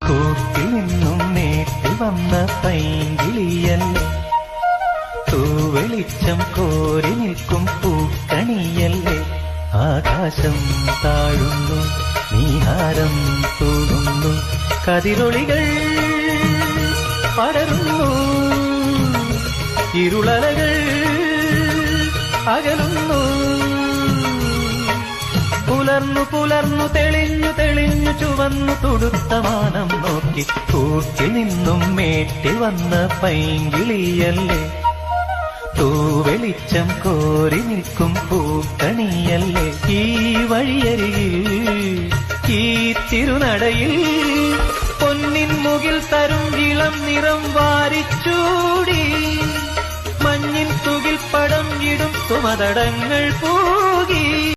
കൂട്ടിൽ നിന്നും നേട്ടി വന്ന പൈങ്കിളിയല്ലേ, തൂവെളിച്ചം കോരി നിൽക്കും പൂക്കണിയല്ലേ. ആകാശം താഴുന്നു, നീഹാരം തൂടുന്നു, കതിരൊളികൾ പടരുന്നു, ഇരുളലകൾ അകലുന്നു. പുലർന്നു പുലർന്നു തെളിഞ്ഞു തെളിഞ്ഞു ചുവന്നു തുടുത്ത മാനം നോക്കി കൂട്ടിൽ നിന്നും മേട്ടി വന്ന പൈങ്കിളിയല്ലേ, തൂവെളിച്ചം കോരി നിൽക്കും പൂക്കണിയല്ലേ. ഈ വഴിയരികിൽ ഈ തിരുനടയിൽ പൊന്നിൻ മുകിൽ തരും ഇളം നിറം വാരിച്ചൂടി, മഞ്ഞിൻ തുകിൽ പടം ഇടും സുമതടങ്ങൾ പൂകി.